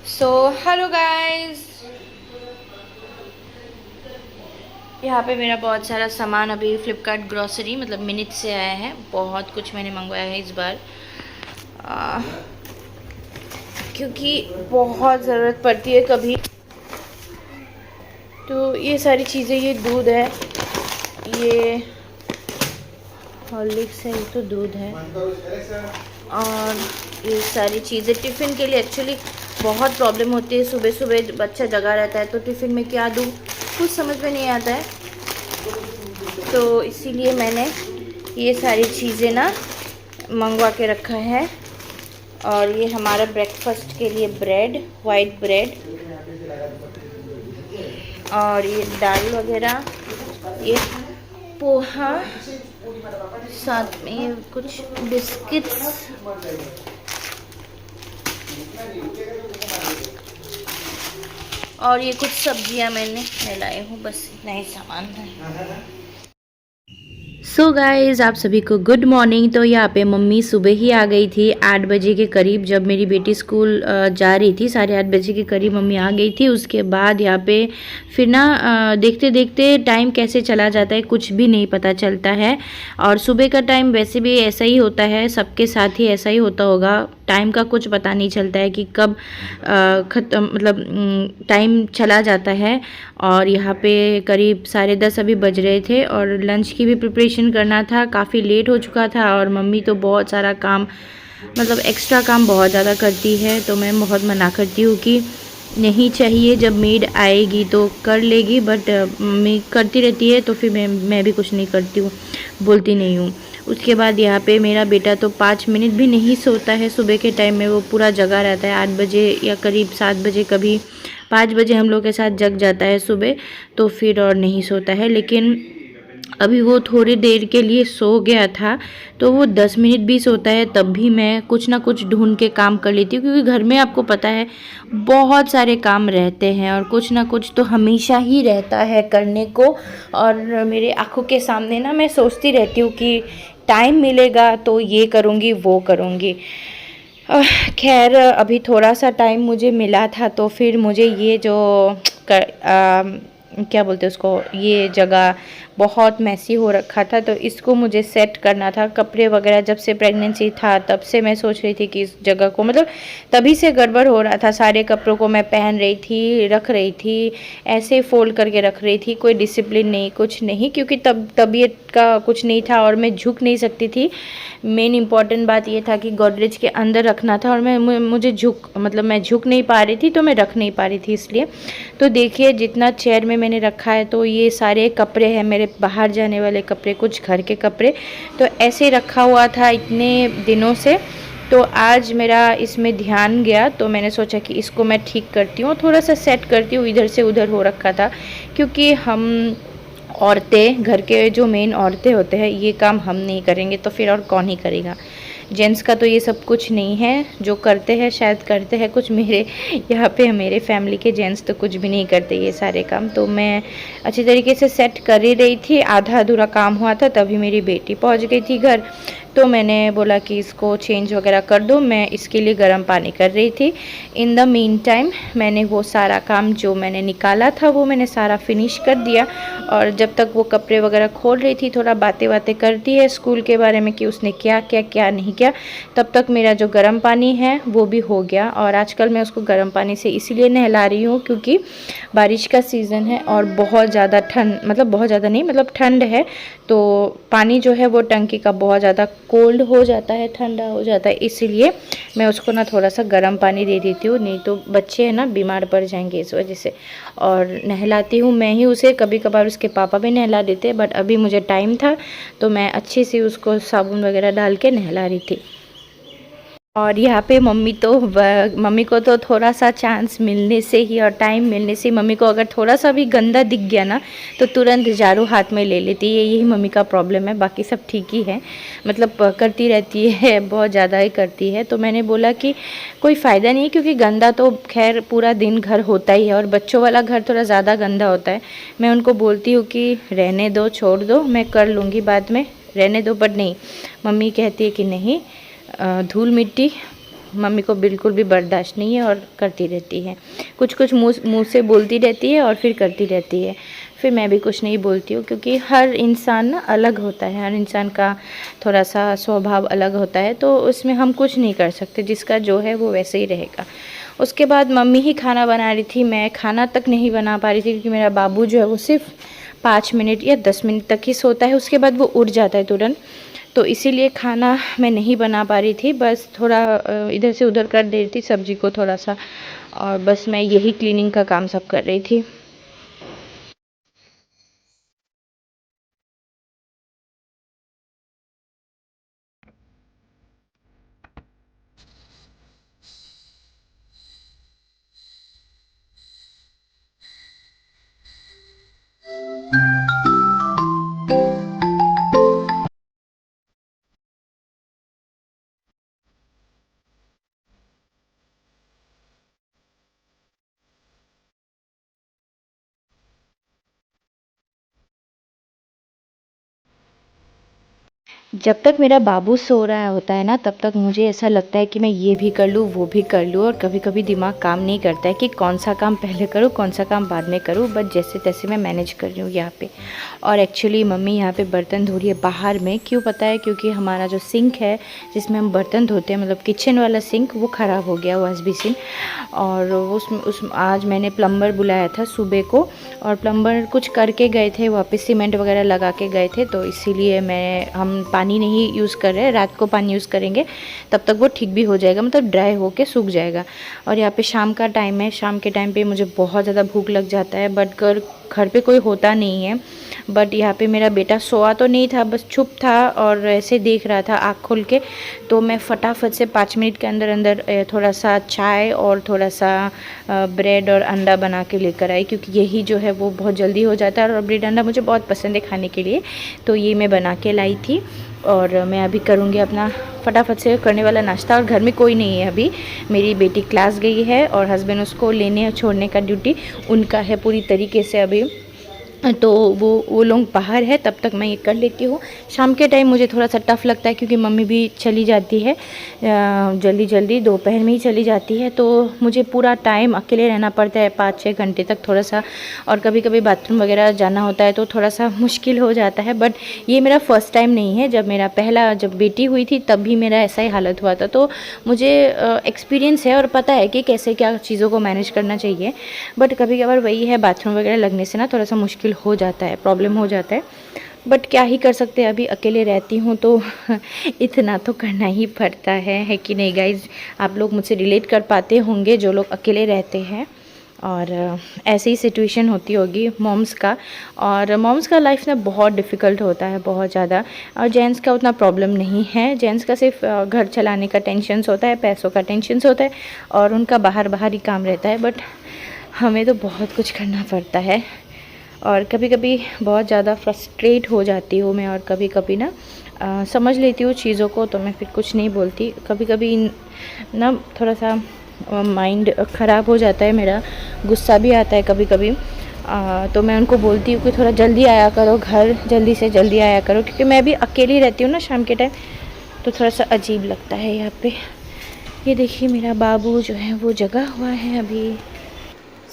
So hello guys. यहाँ पे मेरा बहुत सारा सामान अभी फ्लिपकार्ट ग्रॉसरी मतलब मिनट से आया है। बहुत कुछ मैंने मंगवाया है इस बार आ, क्योंकि बहुत ज़रूरत पड़ती है कभी। तो ये सारी चीज़ें, ये दूध है, ये हॉर्लिक्स है, ये तो दूध है, और ये सारी चीज़ें टिफ़िन के लिए। एक्चुअली बहुत प्रॉब्लम होती है, सुबह सुबह बच्चा जगा रहता है तो टिफ़िन में क्या दूँ कुछ समझ में नहीं आता है। तो इसीलिए मैंने ये सारी चीज़ें ना मंगवा के रखा है। और ये हमारा ब्रेकफास्ट के लिए ब्रेड, वाइट ब्रेड, और ये दाल वगैरह, ये पोहा, साथ में ये कुछ बिस्किट्स, और ये कुछ सब्जियां मैंने लाई हूँ। बस इतना ही सामान है। सो गाइज़, आप सभी को गुड मॉर्निंग। तो यहाँ पे मम्मी सुबह ही आ गई थी 8 बजे के करीब। जब मेरी बेटी स्कूल जा रही थी 8:30 बजे के करीब मम्मी आ गई थी। उसके बाद यहाँ पे फिर ना देखते देखते टाइम कैसे चला जाता है कुछ भी नहीं पता चलता है। और सुबह का टाइम वैसे भी ऐसा ही होता है, सबके साथ ही ऐसा ही होता होगा। टाइम का कुछ पता नहीं चलता है कि कब ख़त्म मतलब टाइम चला जाता है। और यहाँ पे करीब 10:30 अभी बज रहे थे और लंच की भी प्रिपरेशन करना था। काफ़ी लेट हो चुका था और मम्मी तो बहुत सारा काम मतलब एक्स्ट्रा काम बहुत ज़्यादा करती है। तो मैं बहुत मना करती हूँ कि नहीं चाहिए, जब मेड आएगी तो कर लेगी, बट मम्मी करती रहती है तो फिर मैं भी कुछ नहीं करती हूँ, बोलती नहीं हूँ। उसके बाद यहाँ पे मेरा बेटा तो 5 मिनट भी नहीं सोता है सुबह के टाइम में। वो पूरा जगा रहता है 8 बजे या करीब 7 बजे, कभी 5 बजे हम लोग के साथ जग जाता है सुबह, तो फिर और नहीं सोता है। लेकिन अभी वो थोड़ी देर के लिए सो गया था, तो वो 10 मिनट भी सोता है तब भी मैं कुछ ना कुछ ढूंढ के काम कर लेती हूँ। क्योंकि घर में आपको पता है बहुत सारे काम रहते हैं और कुछ ना कुछ तो हमेशा ही रहता है करने को। और मेरे आँखों के सामने ना मैं सोचती रहती हूँ कि टाइम मिलेगा तो ये करूँगी वो करूँगी। खैर अभी थोड़ा सा टाइम मुझे मिला था तो फिर मुझे ये जो क्या बोलते हैं उसको, ये जगह बहुत मैसी हो रखा था तो इसको मुझे सेट करना था। कपड़े वगैरह जब से प्रेगनेंसी था तब से मैं सोच रही थी कि इस जगह को मतलब तभी से गड़बड़ हो रहा था। सारे कपड़ों को मैं पहन रही थी, रख रही थी, ऐसे फोल्ड करके रख रही थी, कोई डिसिप्लिन नहीं, कुछ नहीं, क्योंकि तब तबीयत का कुछ नहीं था और मैं झुक नहीं सकती थी। मेन इम्पॉर्टेंट बात ये था कि गोदरेज के अंदर रखना था और मुझे मैं झुक नहीं पा रही थी तो मैं रख नहीं पा रही थी, इसलिए। तो देखिए जितना चेयर में मैंने रखा है तो ये सारे कपड़े हैं मेरे, बाहर जाने वाले कपड़े, कुछ घर के कपड़े, तो ऐसे रखा हुआ था इतने दिनों से। तो आज मेरा इसमें ध्यान गया तो मैंने सोचा कि इसको मैं ठीक करती हूँ, थोड़ा सा सेट करती हूँ। इधर से उधर हो रखा था क्योंकि हम औरतें, घर के जो मेन औरतें होते हैं, ये काम हम नहीं करेंगे तो फिर और कौन ही करेगा। जेंट्स का तो ये सब कुछ नहीं है, जो करते हैं शायद करते हैं कुछ। मेरे यहाँ पे मेरे फैमिली के जेंट्स तो कुछ भी नहीं करते ये सारे काम। तो मैं अच्छी तरीके से सेट कर ही रही थी, आधा अधूरा काम हुआ था तभी मेरी बेटी पहुँच गई थी घर। तो मैंने बोला कि इसको चेंज वगैरह कर दो, मैं इसके लिए गर्म पानी कर रही थी। इन द मीन टाइम मैंने वो सारा काम जो मैंने निकाला था वो मैंने सारा फिनिश कर दिया। और जब तक वो कपड़े वगैरह खोल रही थी, थोड़ा बातें बातें करती है स्कूल के बारे में कि उसने क्या क्या क्या नहीं किया, तब तक मेरा जो गर्म पानी है वो भी हो गया। और आजकल मैं उसको गर्म पानी से इसीलिए नहला रही हूँ क्योंकि बारिश का सीज़न है और बहुत ज़्यादा ठंड, मतलब बहुत ज़्यादा नहीं, मतलब ठंड है। तो पानी जो है वो टंकी का बहुत ज़्यादा कोल्ड हो जाता है, ठंडा हो जाता है, इसीलिए मैं उसको ना थोड़ा सा गर्म पानी दे देती हूँ, नहीं तो बच्चे हैं ना बीमार पड़ जाएंगे इस वजह से। और नहलाती हूँ मैं ही उसे, कभी कभार उसके पापा भी नहला देते, बट अभी मुझे टाइम था तो मैं अच्छे से उसको साबुन वगैरह डाल के नहला रही थी। और यहाँ पे मम्मी को तो थोड़ा सा चांस मिलने से ही और टाइम मिलने से, मम्मी को अगर थोड़ा सा भी गंदा दिख गया ना तो तुरंत झाड़ू हाथ में ले लेती है। यही मम्मी का प्रॉब्लम है, बाकी सब ठीक ही है, मतलब करती रहती है, बहुत ज़्यादा ही करती है। तो मैंने बोला कि कोई फ़ायदा नहीं है क्योंकि गंदा तो खैर पूरा दिन घर होता ही है और बच्चों वाला घर थोड़ा ज़्यादा गंदा होता है। मैं उनको बोलती हूँ कि रहने दो, छोड़ दो, मैं कर लूँगी बाद में, रहने दो, बट नहीं, मम्मी कहती है कि नहीं, धूल मिट्टी मम्मी को बिल्कुल भी बर्दाश्त नहीं है और करती रहती है। कुछ कुछ मुँह से बोलती रहती है और फिर करती रहती है। फिर मैं भी कुछ नहीं बोलती हूँ, क्योंकि हर इंसान ना अलग होता है, हर इंसान का थोड़ा सा स्वभाव अलग होता है, तो उसमें हम कुछ नहीं कर सकते, जिसका जो है वो वैसे ही रहेगा। उसके बाद मम्मी ही खाना बना रही थी, मैं खाना तक नहीं बना पा रही थी, क्योंकि मेरा बाबू जो है वो सिर्फ 5 मिनट या 10 मिनट तक ही सोता है, उसके बाद वो उठ जाता है तुरंत। तो इसीलिए खाना मैं नहीं बना पा रही थी, बस थोड़ा इधर से उधर कर दे रही थी सब्जी को थोड़ा सा, और बस मैं यही क्लीनिंग का काम सब कर रही थी। जब तक मेरा बाबू सो रहा होता है ना, तब तक मुझे ऐसा लगता है कि मैं ये भी कर लूँ, वो भी कर लूँ, और कभी-कभी दिमाग काम नहीं करता है कि कौन-सा काम पहले करूँ, कौन-सा काम बाद में करूँ, बट जैसे-तैसे मैं मैनेज कर रही हूँ यहाँ पे। और एक्चुअली मम्मी यहाँ पे बर्तन धो रही है बाहर में, क्यों पता है? क्योंकि हमारा जो सिंक है, जिसमें हम बर्तन धोते हैं, मतलब किचन वाला सिंक, वो ख़राब हो गया वॉश बेसिन। और उस आज मैंने प्लम्बर बुलाया था सुबह को, और प्लम्बर कुछ करके गए थे, वहाँ पे सीमेंट वगैरह लगा के गए थे, तो इसीलिए हम पानी नहीं यूज़ कर रहे हैं, रात को पानी यूज़ करेंगे, तब तक वो ठीक भी हो जाएगा, मतलब ड्राई होके सूख जाएगा। और यहाँ पे शाम का टाइम है, शाम के टाइम पे मुझे बहुत ज़्यादा भूख लग जाता है, बट घर पे कोई होता नहीं है। बट यहाँ पे मेरा बेटा सोया तो नहीं था, बस चुप था और ऐसे देख रहा था आँख खोल के, तो मैं फटाफट से 5 मिनट के अंदर अंदर थोड़ा सा चाय और थोड़ा सा ब्रेड और अंडा बना के लेकर आई, क्योंकि यही जो है वो बहुत जल्दी हो जाता है, और ब्रेड अंडा मुझे बहुत पसंद है खाने के लिए, तो ये मैं बना के लाई थी। और मैं अभी करूँगी अपना फटाफट से करने वाला नाश्ता, और घर में कोई नहीं है अभी, मेरी बेटी क्लास गई है और हस्बैंड उसको लेने और छोड़ने का ड्यूटी उनका है पूरी तरीके से अभी, तो वो लोग बाहर है, तब तक मैं ये कर लेती हूँ। शाम के टाइम मुझे थोड़ा सा टफ़ लगता है, क्योंकि मम्मी भी चली जाती है जल्दी जल्दी, दोपहर में ही चली जाती है, तो मुझे पूरा टाइम अकेले रहना पड़ता है 5-6 घंटे तक थोड़ा सा, और कभी कभी बाथरूम वगैरह जाना होता है तो थोड़ा सा मुश्किल हो जाता है। बट ये मेरा फ़र्स्ट टाइम नहीं है, जब बेटी हुई थी तब भी मेरा ऐसा ही हालत हुआ था, तो मुझे एक्सपीरियंस है और पता है कि कैसे क्या चीज़ों को मैनेज करना चाहिए। बट कभी कभार वही है, बाथरूम वगैरह लगने से ना थोड़ा सा मुश्किल हो जाता है, प्रॉब्लम हो जाता है, बट क्या ही कर सकते हैं, अभी अकेले रहती हूँ तो इतना तो करना ही पड़ता है कि नहीं गाइज? आप लोग मुझसे रिलेट कर पाते होंगे जो लोग अकेले रहते हैं, और ऐसे ही सिचुएशन होती होगी मॉम्स का, और मॉम्स का लाइफ ना बहुत डिफ़िकल्ट होता है, बहुत ज़्यादा। और जेंट्स का उतना प्रॉब्लम नहीं है, जेंट्स का सिर्फ घर चलाने का टेंशन्स होता है, पैसों का टेंशन्स होता है, और उनका बाहर बाहर ही काम रहता है, बट हमें तो बहुत कुछ करना पड़ता है। और कभी कभी बहुत ज़्यादा फ्रस्ट्रेट हो जाती हूँ मैं, और कभी कभी ना समझ लेती हूँ चीज़ों को, तो मैं फिर कुछ नहीं बोलती। कभी कभी ना थोड़ा सा माइंड ख़राब हो जाता है मेरा, गुस्सा भी आता है कभी कभी, तो मैं उनको बोलती हूँ कि थोड़ा जल्दी आया करो घर, जल्दी से जल्दी आया करो, क्योंकि मैं भी अकेली रहती हूँ ना शाम के टाइम, तो थोड़ा सा अजीब लगता है यहाँ पे। ये देखिए मेरा बाबू जो है वो जगा हुआ है अभी।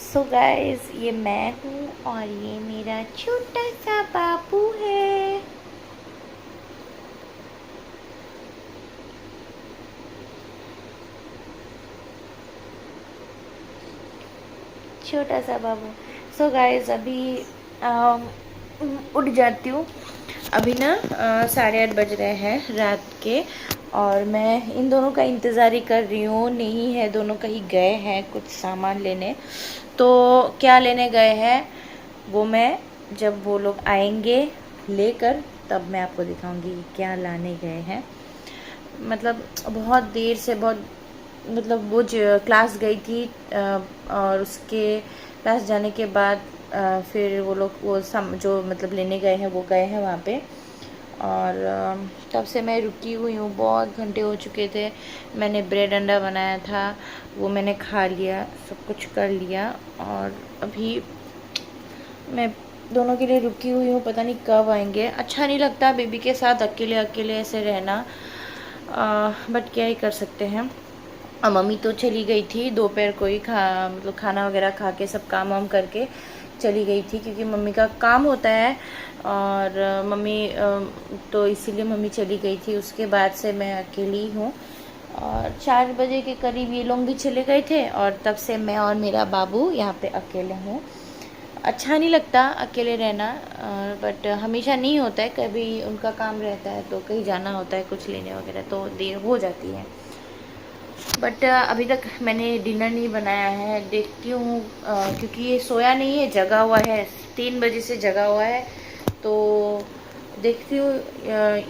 सो गाइस, ये मैं हूँ और ये मेरा छोटा सा बाबू है। छोटा सा बाबू। सो गाइस, अभी उठ जाती हूँ। अभी ना 8:30 बज रहे हैं रात के, और मैं इन दोनों का इंतज़ार ही कर रही हूँ। नहीं है, दोनों कहीं गए हैं कुछ सामान लेने, तो क्या लेने गए हैं वो मैं, जब वो लोग आएंगे लेकर, तब मैं आपको दिखाऊंगी क्या लाने गए हैं। मतलब बहुत देर से, बहुत मतलब वो क्लास गई थी, और उसके क्लास जाने के बाद फिर वो लोग जो मतलब लेने गए हैं वो गए हैं वहाँ पे, और तब से मैं रुकी हुई हूँ, बहुत घंटे हो चुके थे। मैंने ब्रेड अंडा बनाया था, वो मैंने खा लिया, सब कुछ कर लिया, और अभी मैं दोनों के लिए रुकी हुई हूँ, पता नहीं कब आएंगे। अच्छा नहीं लगता बेबी के साथ अकेले अकेले ऐसे रहना, बट क्या ही कर सकते हैं। और मम्मी तो चली गई थी दोपहर को ही मतलब खाना वगैरह खा के सब काम वाम करके चली गई थी, क्योंकि मम्मी का काम होता है। और मम्मी तो इसीलिए मम्मी चली गई थी। उसके बाद से मैं अकेली हूँ। और 4 बजे के करीब ये लोग भी चले गए थे और तब से मैं और मेरा बाबू यहाँ पे अकेले हूँ। अच्छा नहीं लगता अकेले रहना, बट हमेशा नहीं होता है, कभी उनका काम रहता है तो कहीं जाना होता है कुछ लेने वगैरह तो देर हो जाती है। बट अभी तक मैंने डिनर नहीं बनाया है, देखती हूँ क्योंकि ये सोया नहीं है, जगा हुआ है, 3 बजे से जगा हुआ है। तो देखती हूँ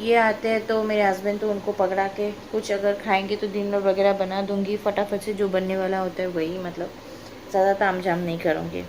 ये आते हैं तो मेरे हस्बैंड तो उनको पकड़ा के कुछ अगर खाएंगे तो डिनर वगैरह बना दूँगी, फटाफट से जो बनने वाला होता है वही, मतलब ज़्यादा तामझाम नहीं करूँगी।